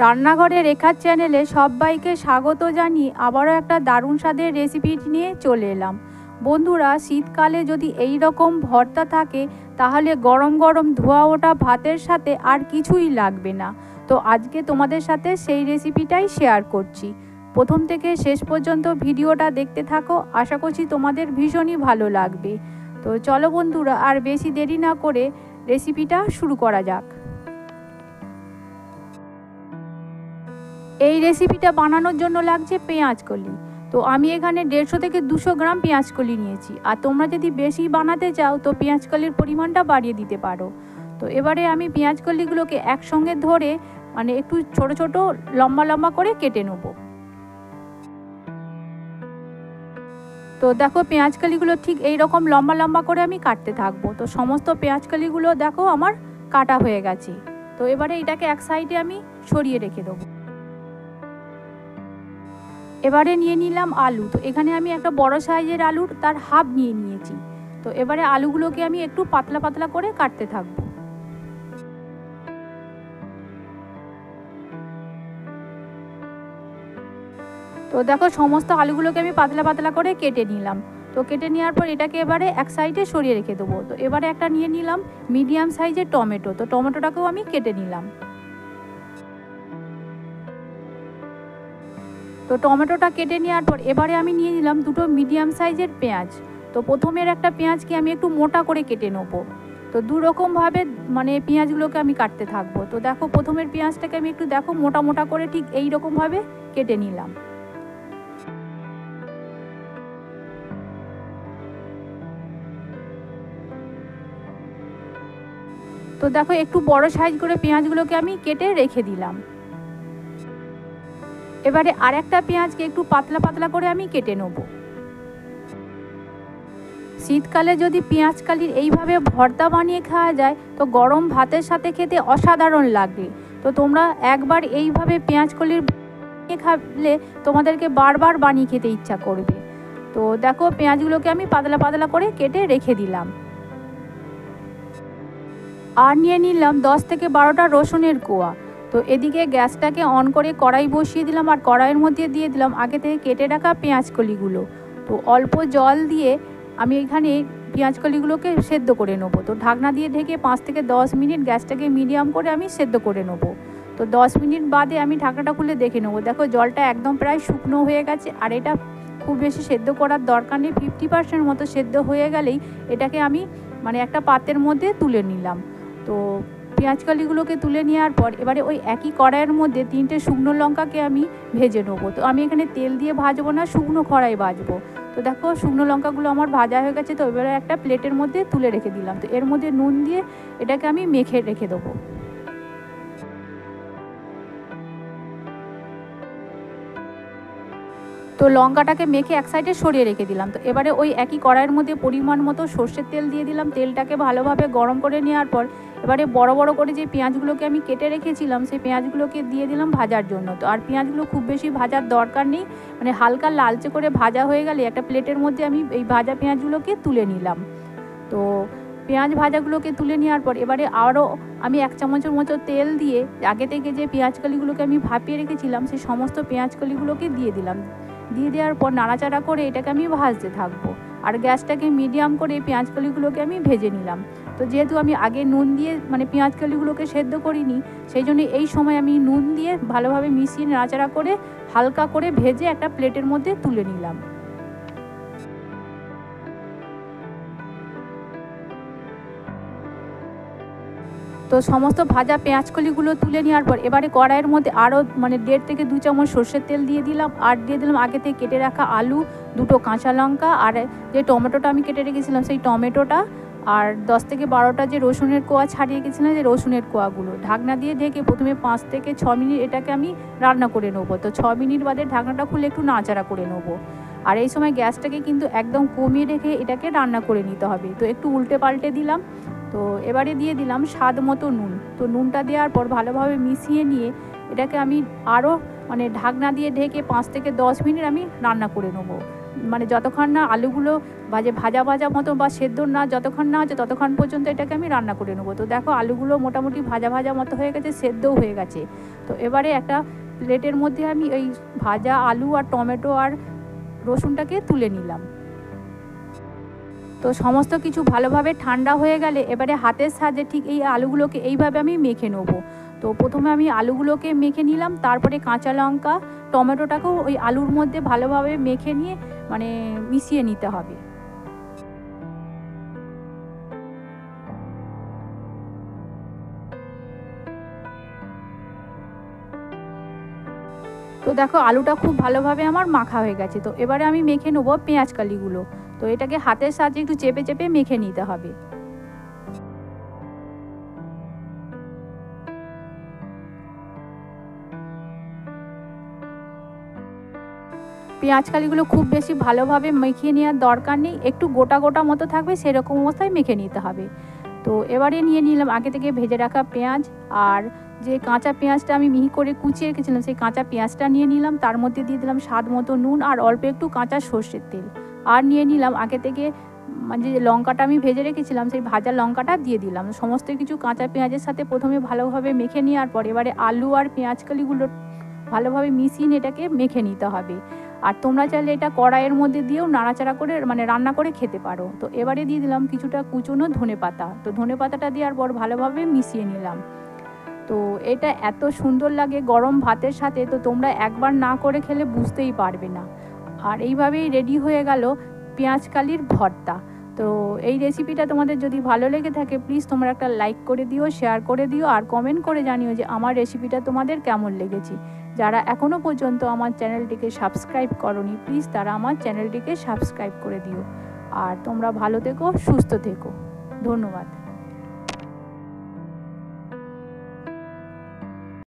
রান্নাঘরে রেখার চ্যানেলে সবাইকে স্বাগত জানিয়ে আবারও একটা দারুণ স্বাদের রেসিপি নিয়ে চলে এলাম। বন্ধুরা, শীতকালে যদি এই রকম ভর্তা থাকে তাহলে গরম গরম ধোয়া ওঠা ভাতের সাথে আর কিছুই লাগবে না। তো আজকে তোমাদের সাথে সেই রেসিপিটাই শেয়ার করছি। প্রথম থেকে শেষ পর্যন্ত ভিডিওটা দেখতে থাকো, আশা করছি তোমাদের ভীষণই ভালো লাগবে। তো চলো বন্ধুরা, আর বেশি দেরি না করে রেসিপিটা শুরু করা যাক। এই রেসিপিটা বানানোর জন্য লাগছে পেঁয়াজ কলি। তো আমি এখানে 150 থেকে 200 গ্রাম পেঁয়াজ কলি নিয়েছি। আর তোমরা যদি বেশি বানাতে চাও তো পেঁয়াজ কলির পরিমাণটা বাড়িয়ে দিতে পারো। তো এবারে আমি পেঁয়াজ কলিগুলোকে একসঙ্গে ধরে একটু ছোট ছোট লম্বা লম্বা করে কেটে নেব। তো দেখো, পেঁয়াজ কলিগুলো ঠিক এই রকম লম্বা লম্বা করে আমি কাটতে থাকবো। তো সমস্ত পেঁয়াজ কলিগুলো দেখো আমার কাটা হয়ে গেছে। তো এবারে এটাকে এক সাইডে আমি সরিয়ে রেখে দেবো। এবারে নিয়ে নিলাম আলু। তো এখানে আমি একটা বড় সাইজের আলুর তার হাফ নিয়ে নিয়েছি। তো এবারে আলুগুলোকে আমি একটু পাতলা পাতলা করে কাটতে থাকবো। তো দেখো, সমস্ত আলুগুলোকে আমি পাতলা পাতলা করে কেটে নিলাম। তো কেটে নেওয়ার পর এটাকে এবারে এক সাইডে সরিয়ে রেখে দেবো। তো এবারে একটা নিয়ে নিলাম মিডিয়াম সাইজের টমেটো। তো টমেটোটাকেও আমি কেটে নিলাম। তো টমেটোটা কেটে নেওয়ার পর এবারে আমি নিয়ে নিলাম দুটো মিডিয়াম সাইজের পেঁয়াজ। তো প্রথমের একটা পেঁয়াজকে আমি একটু মোটা করে কেটে নেবো। তো দু রকমভাবে পেঁয়াজগুলোকে আমি কাটতে থাকবো। তো দেখো, প্রথমের পেঁয়াজটাকে আমি একটু দেখো মোটা মোটা করে ঠিক এই রকমভাবে কেটে নিলাম। তো দেখো, একটু বড় সাইজ করে পেঁয়াজগুলোকে আমি কেটে রেখে দিলাম। এবারে আরেকটা পেঁয়াজকে একটু পাতলা পাতলা করে আমি কেটে নেব। শীতকালে যদি পেঁয়াজ কালির এইভাবে ভর্তা বানিয়ে খাওয়া যায় তো গরম ভাতের সাথে খেতে অসাধারণ লাগে। তো তোমরা একবার এইভাবে পেঁয়াজ কলির বানিয়ে খাবলে তোমাদেরকে বারবার বানিয়ে খেতে ইচ্ছা করবে। তো দেখো, পেঁয়াজগুলোকে আমি পাতলা পাতলা করে কেটে রেখে দিলাম। আর নিয়ে নিলাম 10 থেকে 12টা রসুনের কোয়া। তো এদিকে গ্যাসটাকে অন করে কড়াই বসিয়ে দিলাম। আর কড়াইয়ের মধ্যে দিয়ে দিলাম আগে থেকে কেটে রাখা পেঁয়াজ কলিগুলো। তো অল্প জল দিয়ে আমি এখানে পেঁয়াজ কলিগুলোকে সেদ্ধ করে নেবো। তো ঢাকনা দিয়ে ঢেকে 5 থেকে 10 মিনিট গ্যাসটাকে মিডিয়াম করে আমি সেদ্ধ করে নেবো। তো 10 মিনিট বাদে আমি ঢাকনাটা খুলে দেখে নেবো। দেখো, জলটা একদম প্রায় শুকনো হয়ে গেছে। আর এটা খুব বেশি সেদ্ধ করার দরকার নেই, 50% মতো সেদ্ধ হয়ে গেলেই এটাকে আমি একটা পাত্রের মধ্যে তুলে নিলাম। তো পেঁয়াজ কলিগুলোকে তুলে নেওয়ার পর এবারে ওই একই কড়াইয়ের মধ্যে 3টে শুকনো লঙ্কাকে আমি ভেজে নেবো। তো আমি এখানে তেল দিয়ে ভাজবো না, শুকনো খড়াই ভাজবো। তো দেখো, শুকনো লঙ্কাগুলো আমার ভাজা হয়ে গেছে। তো এবারে একটা প্লেটের মধ্যে তুলে রেখে দিলাম। তো এর মধ্যে নুন দিয়ে এটাকে আমি মেখে রেখে দেবো। তো লঙ্কাটাকে মেখে এক সাইডে সরিয়ে রেখে দিলাম। তো এবারে ওই একই কড়াইয়ের মধ্যে পরিমাণ মতো সর্ষের তেল দিয়ে দিলাম। তেলটাকে ভালোভাবে গরম করে নেওয়ার পর এবারে বড় বড় করে যে পেঁয়াজগুলোকে আমি কেটে রেখেছিলাম সেই পেঁয়াজগুলোকে দিয়ে দিলাম ভাজার জন্য। তো আর পেঁয়াজগুলো খুব বেশি ভাজার দরকার নেই, হালকা লালচে করে ভাজা হয়ে গেলে একটা প্লেটের মধ্যে আমি এই ভাজা পেঁয়াজগুলোকে তুলে নিলাম। তো পেঁয়াজ ভাজাগুলোকে তুলে নেওয়ার পর এবারে আরও আমি 1 চামচের মতো তেল দিয়ে আগে থেকে যে পেঁয়াজ কলিগুলোকে আমি ভাপিয়ে রেখেছিলাম সেই সমস্ত পেঁয়াজ কলিগুলোকে দিয়ে দিলাম। দিয়ে দেওয়ার পর নাড়াচাড়া করে এটাকে আমি ভাজতে থাকবো। আর গ্যাসটাকে মিডিয়াম করে পেঁয়াজ কলিগুলোকে আমি ভেজে নিলাম। তো যেহেতু আমি আগে নুন দিয়ে পেঁয়াজ কলিগুলোকে সেদ্ধ করিনি, সেই জন্য এই সময় আমি নুন দিয়ে ভালোভাবে মিশিয়ে নাড়াচাড়া করে হালকা করে ভেজে একটা প্লেটের মধ্যে তুলে নিলাম। তো সমস্ত ভাজা পেঁয়াজ কলিগুলো তুলে নেওয়ার পর এবারে কড়াইয়ের মধ্যে আরও 1.5 থেকে 2 চামচ সর্ষের তেল দিয়ে দিলাম। আর দিয়ে দিলাম আগে থেকে কেটে রাখা আলু, 2টো কাঁচা লঙ্কা, আর যে টমেটোটা আমি কেটে রেখেছিলাম সেই টমেটোটা, আর 10 থেকে 12টা যে রসুনের কোয়া ছাড়িয়ে রেখেছিলাম যে রসুনের কোয়াগুলো। ঢাকনা দিয়ে ঢেকে প্রথমে 5 থেকে 6 মিনিট এটাকে আমি রান্না করে নেবো। তো 6 মিনিট বাদে ঢাকনাটা খুলে একটু নাড়াচাড়া করে নেবো। আর এই সময় গ্যাসটাকে কিন্তু একদম কমিয়ে রেখে এটাকে রান্না করে নিতে হবে। তো একটু উল্টে পাল্টে দিলাম। তো এবারে দিয়ে দিলাম স্বাদ মতো নুন। তো নুনটা দেওয়ার পর ভালোভাবে মিশিয়ে নিয়ে এটাকে আমি আরও ঢাকনা দিয়ে ঢেকে 5 থেকে 10 মিনিট আমি রান্না করে নেবো। মানে যতক্ষণ না আলুগুলো ভাজা ভাজা মতো বা সেদ্ধ না যতক্ষণ না হচ্ছে ততক্ষণ পর্যন্ত এটাকে আমি রান্না করে নেবো। তো দেখো আলুগুলো মোটামুটি ভাজা ভাজা মতো হয়ে গেছে, সেদ্ধও হয়ে গেছে। তো এবারে একটা প্লেটের মধ্যে আমি এই ভাজা আলু আর টমেটো আর রসুনটাকে তুলে নিলাম। তো সমস্ত কিছু ভালোভাবে ঠান্ডা হয়ে গেলে এবারে হাতের সাহায্যে ঠিক এই আলুগুলোকে এইভাবে আমি মেখে নেব। তো প্রথমে আমি আলুগুলোকে মেখে নিলাম, তারপরে কাঁচা লঙ্কা টমেটোটাকেও ওই আলুর মধ্যে ভালোভাবে মেখে নিয়ে মানে মিশিয়ে নিতে হবে। তো দেখো আলুটা খুব ভালোভাবে আমার মাখা হয়ে গেছে। তো এবারে আমি মেখে নেবো পেঁয়াজ কালিগুলো। তো এটাকে হাতের সাহায্যে একটু চেপে চেপে মেখে নিতে হবে। পেঁয়াজ কালিগুলো খুব বেশি ভালোভাবে মেখে নেওয়ার দরকার নেই, একটু গোটা গোটা মতো থাকবে সেরকম অবস্থায় মেখে নিতে হবে। তো এবারে নিয়ে নিলাম আগে থেকে ভেজে রাখা পেঁয়াজ, আর যে কাঁচা পেঁয়াজটা আমি মিহি করে কুচিয়ে রেখেছিলাম সেই কাঁচা পেঁয়াজটা নিয়ে নিলাম, তার মধ্যে দিয়ে দিলাম স্বাদ মতো নুন আর অল্প একটু কাঁচা সর্ষের তেল। আর নিয়ে নিলাম আগে থেকে মানে যে লঙ্কাটা আমি ভেজে রেখেছিলাম সেই ভাজা লঙ্কাটা দিয়ে দিলাম। সমস্ত কিছু কাঁচা পেঁয়াজের সাথে প্রথমে ভালোভাবে মেখে নেওয়ার পর এবারে আলু আর পেঁয়াজ কালিগুলো ভালোভাবে মিশিয়ে এটাকে মেখে নিতে হবে। আর তোমরা চাইলে এটা কড়াইয়ের মধ্যে দিয়েও নাড়াচাড়া করে মানে রান্না করে খেতে পারো। তো এবারে দিয়ে দিলাম কিছুটা কুচনো ধনেপাতা। তো ধনেপাতাটা দেওয়ার পর ভালোভাবে মিশিয়ে নিলাম। তো এটা এত সুন্দর লাগে গরম ভাতের সাথে, তো তোমরা একবার না করে খেলে বুঝতেই পারবে না। আর এইভাবেই রেডি হয়ে গেল পেঁয়াজ কালির ভর্তা। তো এই রেসিপিটা তোমাদের যদি ভালো লেগে থাকে প্লিজ তোমরা একটা লাইক করে দিও, শেয়ার করে দিও আর কমেন্ট করে জানিও যে আমার রেসিপিটা তোমাদের কেমন লেগেছে। যারা এখনও পর্যন্ত আমার চ্যানেলটিকে সাবস্ক্রাইব করোনি প্লিজ তারা আমার চ্যানেলটিকে সাবস্ক্রাইব করে দিও। আর তোমরা ভালো থেকো, সুস্থ থেকো। ধন্যবাদ।